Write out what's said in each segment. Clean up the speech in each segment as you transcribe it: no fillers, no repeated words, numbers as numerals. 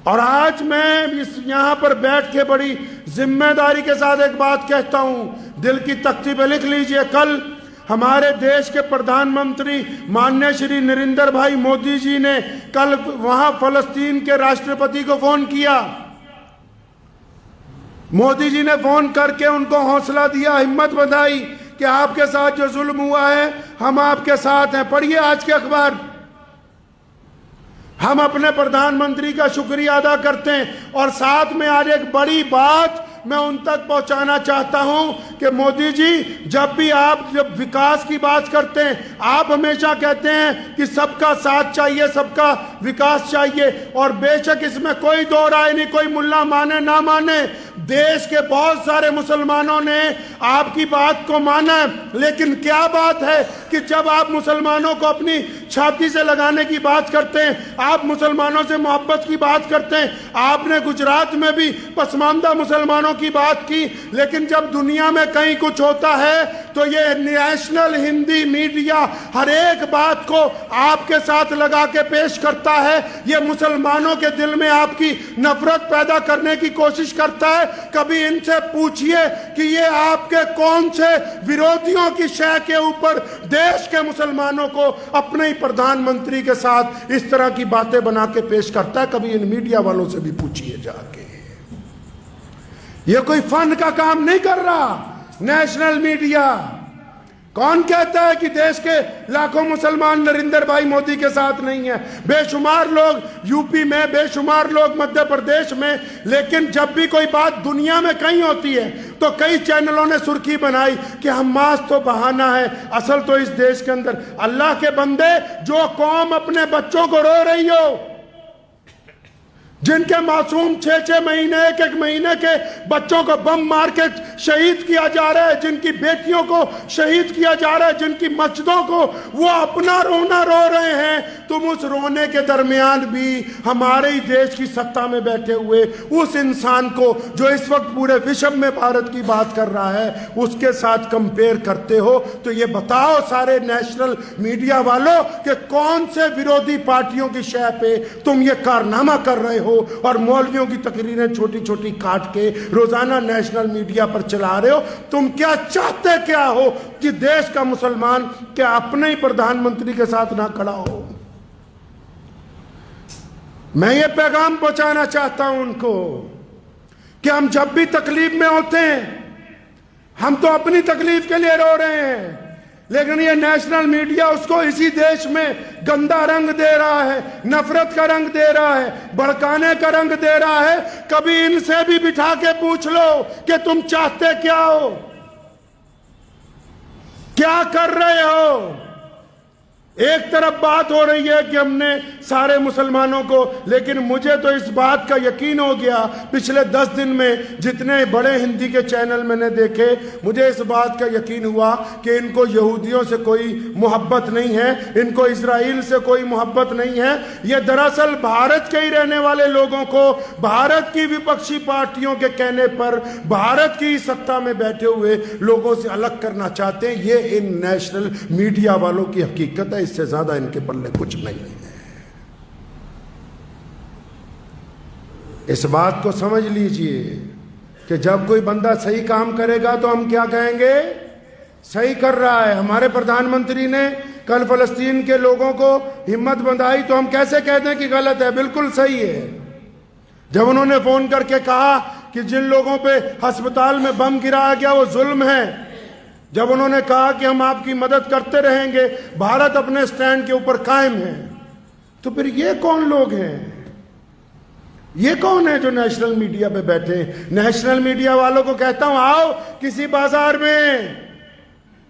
और आज मैं इस यहां पर बैठ के बड़ी जिम्मेदारी के साथ एक बात कहता हूं, दिल की तख्ती पे लिख लीजिए। कल हमारे देश के प्रधानमंत्री माननीय श्री नरेंद्र भाई मोदी जी ने कल वहां फलस्तीन के राष्ट्रपति को फोन किया। मोदी जी ने फोन करके उनको हौसला दिया, हिम्मत बधाई कि आपके साथ जो जुल्म हुआ है हम आपके साथ हैं। पढ़िए आज के अखबार। हम अपने प्रधानमंत्री का शुक्रिया अदा करते हैं और साथ में आज एक बड़ी बात मैं उन तक पहुंचाना चाहता हूं कि मोदी जी, जब विकास की बात करते हैं, आप हमेशा कहते हैं कि सबका साथ चाहिए, सबका विकास चाहिए, और बेशक इसमें कोई दो राय नहीं, कोई मुल्ला माने ना माने, देश के बहुत सारे मुसलमानों ने आपकी बात को माना। लेकिन क्या बात है कि जब आप मुसलमानों को अपनी छाती से लगाने की बात करते हैं, आप मुसलमानों से मोहब्बत की बात करते हैं, आपने गुजरात में भी पसमानदा मुसलमानों की बात की, लेकिन जब दुनिया में कहीं कुछ होता है तो ये नेशनल हिंदी मीडिया हर एक बात को आपके साथ लगा के पेश करता है। ये मुसलमानों के दिल में आपकी नफरत पैदा करने की कोशिश करता है। कभी इनसे पूछिए कि ये आपके कौन से विरोधियों की शय के ऊपर देश के मुसलमानों को अपने ही प्रधानमंत्री के साथ इस तरह की बातें बना के पेश करता है। कभी इन मीडिया वालों से भी पूछिए जाके। ये कोई फन का काम नहीं कर रहा नेशनल मीडिया। कौन कहता है कि देश के लाखों मुसलमान नरेंद्र भाई मोदी के साथ नहीं है? बेशुमार लोग यूपी में, बेशुमार लोग मध्य प्रदेश में, लेकिन जब भी कोई बात दुनिया में कहीं होती है तो कई चैनलों ने सुर्खी बनाई कि हमास तो बहाना है, असल तो इस देश के अंदर अल्लाह के बंदे, जो कौम अपने बच्चों को रो रही हो, जिनके मासूम 6-6 महीने, 1-1 महीने के बच्चों को बम मार के शहीद किया जा रहा है, जिनकी बेटियों को शहीद किया जा रहा है, जिनकी मस्जिदों को वो अपना रोना रो रहे हैं, तुम उस रोने के दरमियान भी हमारे ही देश की सत्ता में बैठे हुए उस इंसान को जो इस वक्त पूरे विश्व में भारत की बात कर रहा है, उसके साथ कंपेयर करते हो। तो ये बताओ सारे नेशनल मीडिया वालों कि कौन से विरोधी पार्टियों की शय पे तुम ये कारनामा कर रहे हो और मौलवियों की तकरीरें छोटी छोटी काट के रोजाना नेशनल मीडिया पर चला रहे हो। तुम क्या चाहते क्या हो कि देश का मुसलमान क्या अपने ही प्रधानमंत्री के साथ ना खड़ा हो? मैं ये पैगाम पहुंचाना चाहता हूं उनको कि हम जब भी तकलीफ में होते हैं, हम तो अपनी तकलीफ के लिए रो रहे हैं, लेकिन ये नेशनल मीडिया उसको इसी देश में गंदा रंग दे रहा है, नफरत का रंग दे रहा है, भड़काने का रंग दे रहा है। कभी इनसे भी बिठा के पूछ लो कि तुम चाहते क्या हो, क्या कर रहे हो? एक तरफ बात हो रही है कि हमने सारे मुसलमानों को, लेकिन मुझे तो इस बात का यकीन हो गया पिछले 10 दिन में जितने बड़े हिंदी के चैनल मैंने देखे, मुझे इस बात का यकीन हुआ कि इनको यहूदियों से कोई मोहब्बत नहीं है, इनको इजराइल से कोई मोहब्बत नहीं है। ये दरअसल भारत के ही रहने वाले लोगों को भारत की विपक्षी पार्टियों के कहने पर भारत की सत्ता में बैठे हुए लोगों से अलग करना चाहते हैं। ये इन नेशनल मीडिया वालों की हकीकत है, इससे ज्यादा इनके पल्ले कुछ नहीं है। इस बात को समझ लीजिए कि जब कोई बंदा सही काम करेगा तो हम क्या कहेंगे? सही कर रहा है। हमारे प्रधानमंत्री ने कल फलस्तीन के लोगों को हिम्मत बंधाई तो हम कैसे कहते हैं कि गलत है? बिल्कुल सही है। जब उन्होंने फोन करके कहा कि जिन लोगों पे अस्पताल में बम गिराया गया वो जुल्म है, जब उन्होंने कहा कि हम आपकी मदद करते रहेंगे, भारत अपने स्टैंड के ऊपर कायम है, तो फिर ये कौन लोग हैं? ये कौन है जो नेशनल मीडिया पे बैठे हैं? नेशनल मीडिया वालों को कहता हूं, आओ किसी बाजार में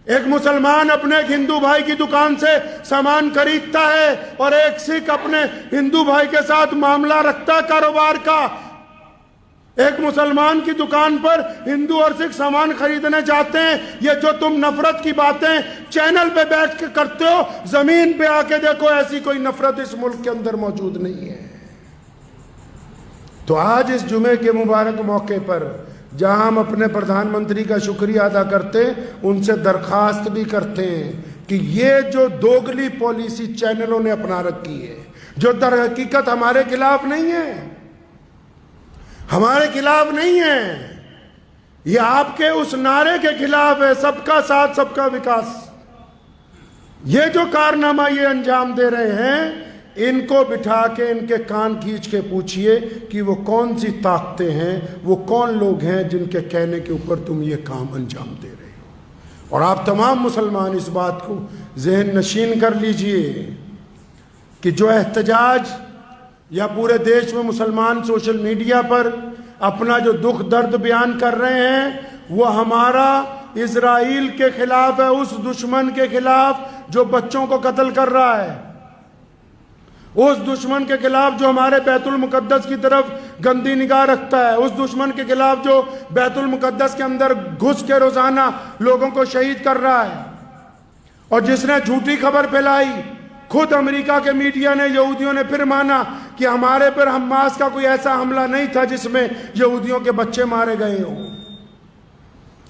एक मुसलमान अपने एक हिंदू भाई की दुकान से सामान खरीदता है और एक सिख अपने हिंदू भाई के साथ मामला रखता है कारोबार का। एक मुसलमान की दुकान पर हिंदू और सिख सामान खरीदने जाते हैं। ये जो तुम नफरत की बातें चैनल पे बैठ के करते हो, जमीन पे आके देखो ऐसी कोई नफरत इस मुल्क के अंदर मौजूद नहीं है। तो आज इस जुमे के मुबारक मौके पर जहां हम अपने प्रधानमंत्री का शुक्रिया अदा करते हैं, उनसे दरखास्त भी करते हैं कि ये जो दोगली पॉलिसी चैनलों ने अपना रखी है, जो दर हकीकत हमारे खिलाफ नहीं है, हमारे खिलाफ नहीं है, ये आपके उस नारे के खिलाफ है, सबका साथ सबका विकास। ये जो कारनामा ये अंजाम दे रहे हैं, इनको बिठा के इनके कान खींच के पूछिए कि वो कौन सी ताकतें हैं, वो कौन लोग हैं जिनके कहने के ऊपर तुम ये काम अंजाम दे रहे हो। और आप तमाम मुसलमान इस बात को ज़हन नशीन कर लीजिए कि जो एहतजाज या पूरे देश में मुसलमान सोशल मीडिया पर अपना जो दुख दर्द बयान कर रहे हैं, वो हमारा इजराइल के खिलाफ है, उस दुश्मन के खिलाफ जो बच्चों को कत्ल कर रहा है, उस दुश्मन के खिलाफ जो हमारे बैतुल मुकद्दस की तरफ गंदी निगाह रखता है, उस दुश्मन के खिलाफ जो बैतुल मुकद्दस के अंदर घुस के रोजाना लोगों को शहीद कर रहा है, और जिसने झूठी खबर फैलाई। खुद अमेरिका के मीडिया ने, यहूदियों ने फिर माना कि हमारे पर हमास का कोई ऐसा हमला नहीं था जिसमें यहूदियों के बच्चे मारे गए हों।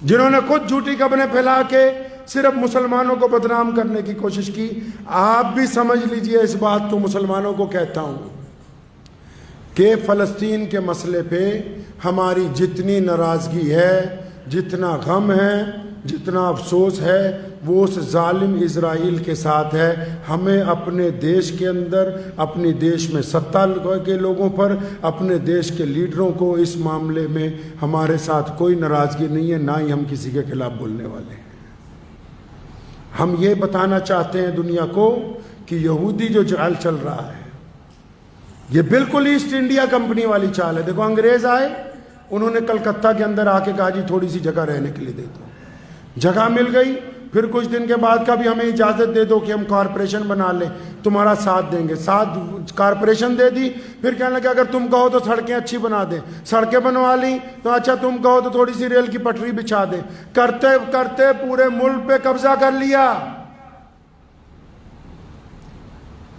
जिन्होंने खुद झूठी खबरें फैला के सिर्फ मुसलमानों को बदनाम करने की कोशिश की। आप भी समझ लीजिए इस बात को, मुसलमानों को कहता हूं कि फ़लस्तीन के मसले पे हमारी जितनी नाराज़गी है, जितना गम है, जितना अफसोस है, वो उस जालिम इजराइल के साथ है। हमें अपने देश के अंदर, अपने देश में सत्ता के लोगों पर, अपने देश के लीडरों को इस मामले में हमारे साथ कोई नाराज़गी नहीं है, ना ही हम किसी के खिलाफ बोलने वाले हैं। हम ये बताना चाहते हैं दुनिया को कि यहूदी जो चाल चल रहा है, ये बिल्कुल ईस्ट इंडिया कंपनी वाली चाल है। देखो, अंग्रेज आए, उन्होंने कलकत्ता के अंदर आके कहा जी थोड़ी सी जगह रहने के लिए दे दो, जगह मिल गई। फिर कुछ दिन के बाद का भी हमें इजाज़त दे दो कि हम कॉरपोरेशन बना लें, तुम्हारा साथ देंगे। साथ कॉरपोरेशन दे दी। फिर कहने लगे अगर तुम कहो तो सड़कें अच्छी बना दें, सड़कें बनवा ली। तो अच्छा तुम कहो तो थोड़ी सी रेल की पटरी बिछा दें। करते करते पूरे मुल्क पे कब्जा कर लिया।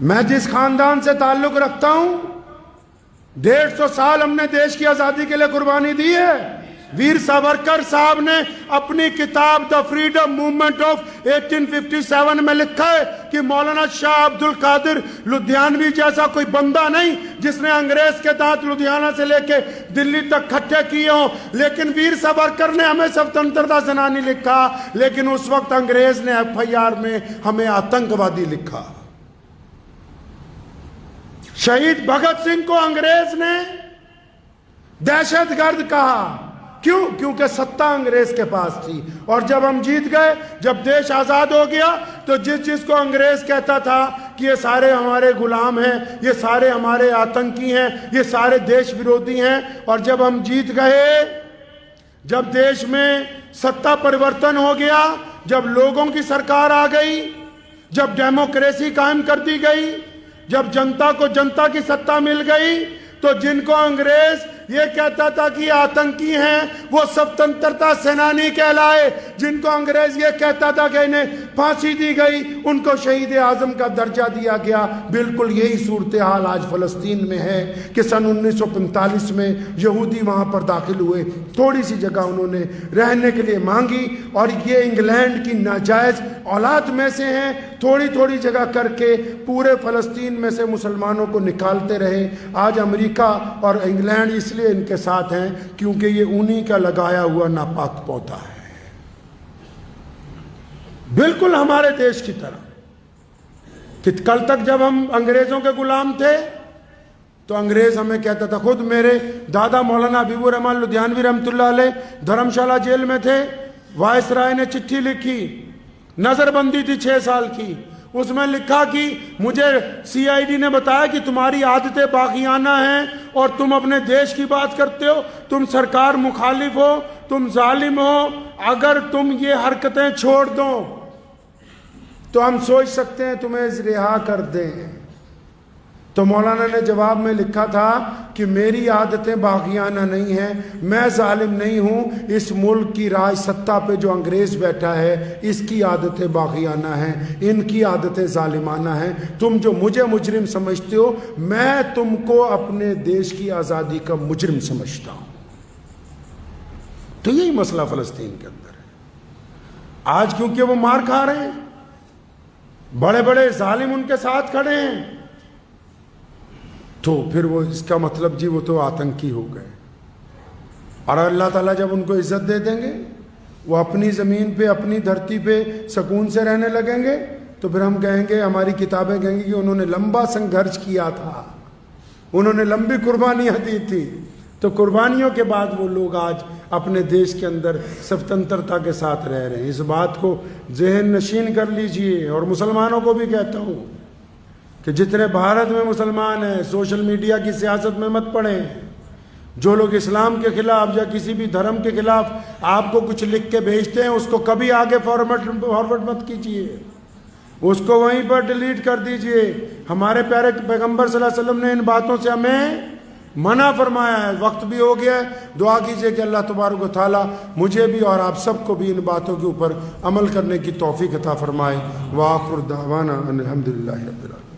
मैं जिस खानदान से ताल्लुक रखता हूं, 150 साल हमने देश की आज़ादी के लिए कुर्बानी दी है। वीर सावरकर साहब ने अपनी किताब द फ्रीडम मूवमेंट ऑफ 1857 में लिखा है कि मौलाना शाह अब्दुल कादिर लुधियानवी जैसा कोई बंदा नहीं जिसने अंग्रेज के दांत लुधियाना से लेके दिल्ली तक खट्टे किए हों। लेकिन वीर सावरकर ने हमें स्वतंत्रता सेनानी लिखा, लेकिन उस वक्त अंग्रेज ने FIR में हमें आतंकवादी लिखा। शहीद भगत सिंह को अंग्रेज ने दहशतगर्द कहा। क्यों? क्योंकि सत्ता अंग्रेज के पास थी। और जब हम जीत गए, जब देश आजाद हो गया, तो जिसको अंग्रेज कहता था कि ये सारे हमारे गुलाम हैं, ये सारे हमारे आतंकी हैं, ये सारे देश विरोधी हैं, और जब हम जीत गए, जब देश में सत्ता परिवर्तन हो गया, जब लोगों की सरकार आ गई, जब डेमोक्रेसी कायम कर दी गई, जब जनता को जनता की सत्ता मिल गई, तो जिनको अंग्रेज ये कहता था कि आतंकी हैं, वो स्वतंत्रता सेनानी कहलाए। जिनको अंग्रेज ये कहता था कि इन्हें फांसी दी गई, उनको शहीद आजम का दर्जा दिया गया। बिल्कुल यही सूरत हाल आज फ़लस्तीन में है कि सन 1945 में यहूदी वहाँ पर दाखिल हुए, थोड़ी सी जगह उन्होंने रहने के लिए मांगी, और ये इंग्लैंड की नाजायज़ औलाद में से हैं। थोड़ी थोड़ी जगह करके पूरे फ़लस्तीन में से मुसलमानों को निकालते रहे। आज अमेरिका और इंग्लैंड इसलिए इनके साथ हैं क्योंकि ये उन्हीं का लगाया हुआ नापाक पौधा है, बिल्कुल हमारे देश की तरह। कि कल तक जब हम अंग्रेजों के गुलाम थे, तो अंग्रेज हमें कहता था, खुद मेरे दादा मौलाना हबीबुर रहमान लुधियानवी रहमतुल्लाह अलैह धर्मशाला जेल में थे। वायसराय ने चिट्ठी लिखी, नजरबंदी थी 6 साल की, उसमें लिखा कि मुझे CID ने बताया कि तुम्हारी आदतें बागियाना हैं और तुम अपने देश की बात करते हो, तुम सरकार मुखालिफ हो, तुम जालिम हो। अगर तुम ये हरकतें छोड़ दो तो हम सोच सकते हैं तुम्हें रिहा कर दें। तो मौलाना ने जवाब में लिखा था कि मेरी आदतें बागियाना नहीं हैं, मैं जालिम नहीं हूँ। इस मुल्क की राज सत्ता पे जो अंग्रेज बैठा है, इसकी आदतें बागियाना हैं, इनकी आदतें जालिमाना हैं। तुम जो मुझे मुजरिम समझते हो, मैं तुमको अपने देश की आज़ादी का मुजरिम समझता हूँ। तो यही मसला फ़लस्तीन के अंदर है आज, क्योंकि वो मार खा रहे हैं, बड़े बड़े जालिम उनके साथ खड़े हैं, तो फिर वो इसका मतलब जी वो तो आतंकी हो गए। और अल्लाह ताला जब उनको इज्जत दे देंगे, वो अपनी ज़मीन पे अपनी धरती पे सुकून से रहने लगेंगे, तो फिर हम कहेंगे, हमारी किताबें कहेंगी कि उन्होंने लंबा संघर्ष किया था, उन्होंने लंबी कुर्बानियाँ दी थी। तो कुर्बानियों के बाद वो लोग आज अपने देश के अंदर स्वतंत्रता के साथ रह रहे हैं। इस बात को ज़हन नशीन कर लीजिए। और मुसलमानों को भी कहता हूँ कि जितने भारत में मुसलमान हैं, सोशल मीडिया की सियासत में मत पड़ें। जो लोग इस्लाम के खिलाफ या किसी भी धर्म के खिलाफ आपको कुछ लिख के भेजते हैं, उसको कभी आगे फॉरवर्ड मत कीजिए, उसको वहीं पर डिलीट कर दीजिए। हमारे प्यारे पैगंबर सल्लल्लाहु अलैहि वसल्लम ने इन बातों से हमें मना फरमाया है। वक्त भी हो गया है, दुआ कीजिए कि अल्लाह तबारक व तआला मुझे भी और आप सबको भी इन बातों के ऊपर अमल करने की तौफीक अता फरमाए। व आखिर दावाना अनिल हम्दुलिल्लाहि रब्बिल आलमीन।